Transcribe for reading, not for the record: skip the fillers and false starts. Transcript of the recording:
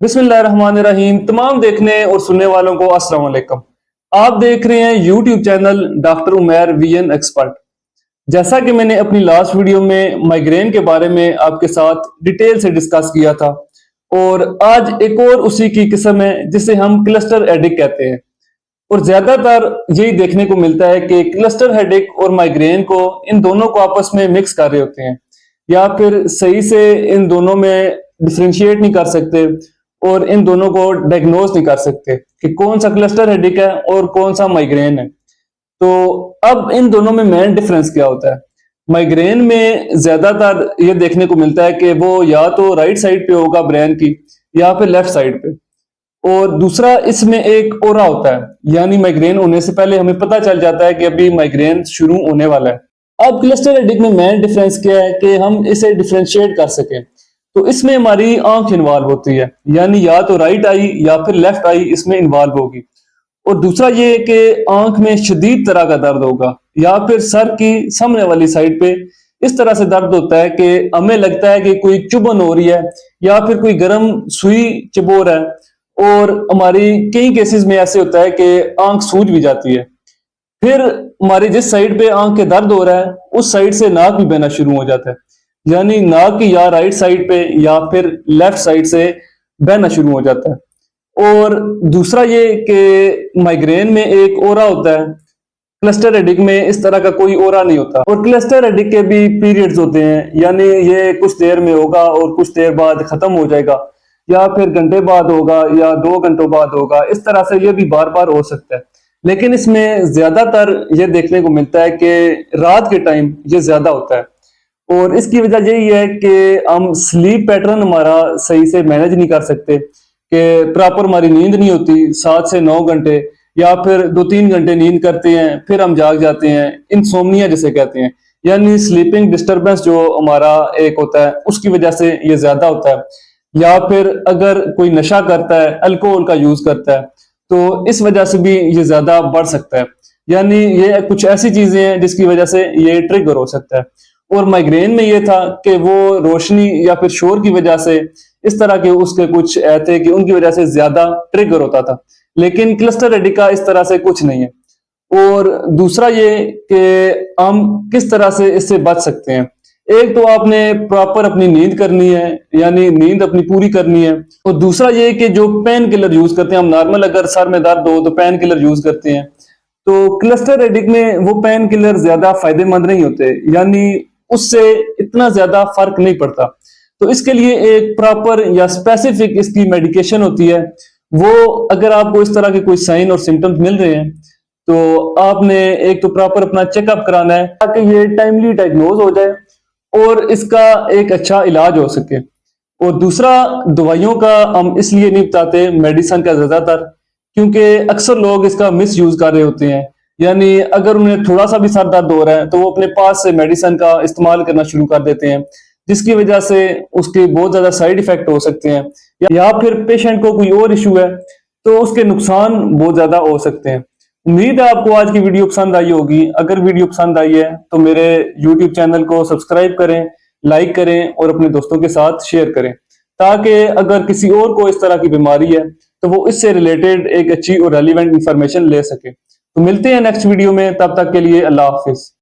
बिस्मिल्लाहिर्रहमानिर्रहीम। तमाम देखने और सुनने वालों को अस्सलाम वालेकुम। आप देख रहे हैं YouTube channel doctor Umair VN expert. जैसा कि मैंने अपनी लास्ट वीडियो में माइग्रेन के बारे में आपके साथ डिटेल से डिस्कस किया था, और आज एक और उसी की किस्म है जिसे हम क्लस्टर हेडेक कहते हैं। और ज्यादातर यही देखने को मिलता है कि क्लस्टर हेडेक और माइग्रेन को इन दोनों को आपस में मिक्स कर रहे होते हैं, या फिर सही से इन दोनों में डिफ्रेंशिएट नहीं कर सकते और इन दोनों को डायग्नोज नहीं कर सकते कि कौन सा क्लस्टर हेडेक है और कौन सा माइग्रेन है। तो अब इन दोनों में मेन डिफरेंस क्या होता है? माइग्रेन में ज्यादातर ये देखने को मिलता है कि वो या तो राइट साइड पे होगा ब्रेन की, या फिर लेफ्ट साइड पे। और दूसरा, इसमें एक ओरा होता है, यानी माइग्रेन होने से पहले हमें पता चल जाता है कि अभी माइग्रेन शुरू होने वाला है। अब क्लस्टर हेडेक में मेन डिफरेंस क्या है कि हम इसे डिफरेंशिएट कर सकें, तो इसमें हमारी आंख इन्वॉल्व होती है, यानी या तो राइट आई या फिर लेफ्ट आई इसमें इन्वॉल्व होगी। और दूसरा ये कि आंख में शदीद तरह का दर्द होगा, या फिर सर की सामने वाली साइड पे इस तरह से दर्द होता है कि हमें लगता है कि कोई चुभन हो रही है या फिर कोई गर्म सुई चुभो रहा है। और हमारी कई केसेस में ऐसे होता है कि आंख सूज भी जाती है। फिर हमारी जिस साइड पे आंख के दर्द हो रहा है उस साइड से नाक भी बहना शुरू हो जाता है, यानी नाक की या राइट साइड पे या फिर लेफ्ट साइड से बहना शुरू हो जाता है। और दूसरा ये कि माइग्रेन में एक ओरा होता है, क्लस्टर हेडेक में इस तरह का कोई ओरा नहीं होता। और क्लस्टर हेडेक के भी पीरियड्स होते हैं, यानी ये कुछ देर में होगा और कुछ देर बाद खत्म हो जाएगा, या फिर घंटे बाद होगा या 2 घंटों बाद होगा। इस तरह से ये भी बार बार हो सकता है, लेकिन इसमें ज्यादातर ये देखने को मिलता है कि रात के टाइम ये ज्यादा होता है। और इसकी वजह यही है कि हम स्लीप पैटर्न हमारा सही से मैनेज नहीं कर सकते, कि प्रॉपर हमारी नींद नहीं होती 7 से 9 घंटे, या फिर 2-3 घंटे नींद करते हैं फिर हम जाग जाते हैं, इंसोम्निया जिसे कहते हैं, यानी स्लीपिंग डिस्टरबेंस जो हमारा एक होता है उसकी वजह से ये ज्यादा होता है। या फिर अगर कोई नशा करता है, अल्कोहल का यूज करता है, तो इस वजह से भी ये ज्यादा बढ़ सकता है। यानी ये कुछ ऐसी चीजें हैं जिसकी वजह से ये ट्रिगर हो सकता है। और माइग्रेन में ये था कि वो रोशनी या फिर शोर की वजह से इस तरह के उसके कुछ थे कि उनकी वजह से ज्यादा ट्रिगर होता था, लेकिन क्लस्टर हेडेक का इस तरह से कुछ नहीं है। और दूसरा ये कि हम किस तरह से इससे बच सकते हैं। एक तो आपने प्रॉपर अपनी नींद करनी है, यानी नींद अपनी पूरी करनी है। और दूसरा ये कि जो पेन किलर यूज करते हैं हम, नॉर्मल अगर सर में दर्द हो तो पेन किलर यूज करते हैं, तो क्लस्टर हेडेक में वो पेन किलर ज्यादा फायदेमंद नहीं होते, यानी उससे इतना ज्यादा फर्क नहीं पड़ता। तो इसके लिए एक प्रॉपर या स्पेसिफिक इसकी मेडिकेशन होती है। वो अगर आपको इस तरह के कोई साइन और सिम्टम्स मिल रहे हैं तो आपने एक तो प्रॉपर अपना चेकअप कराना है, ताकि ये टाइमली डायग्नोज हो जाए और इसका एक अच्छा इलाज हो सके। और दूसरा, दवाइयों का हम इसलिए नहीं बताते मेडिसिन का ज्यादातर, क्योंकि अक्सर लोग इसका मिस यूज कर रहे होते हैं। यानी अगर उन्हें थोड़ा सा भी सर दर्द हो रहा है तो वो अपने पास से मेडिसिन का इस्तेमाल करना शुरू कर देते हैं, जिसकी वजह से उसके बहुत ज्यादा साइड इफेक्ट हो सकते हैं, या फिर पेशेंट को कोई और इशू है तो उसके नुकसान बहुत ज्यादा हो सकते हैं। उम्मीद है आपको आज की वीडियो पसंद आई होगी। अगर वीडियो पसंद आई है तो मेरे यूट्यूब चैनल को सब्सक्राइब करें, लाइक करें और अपने दोस्तों के साथ शेयर करें, ताकि अगर किसी और को इस तरह की बीमारी है तो वो इससे रिलेटेड एक अच्छी और रेलिवेंट इंफॉर्मेशन ले सके। तो मिलते हैं नेक्स्ट वीडियो में, तब तक के लिए अल्लाह हाफिज।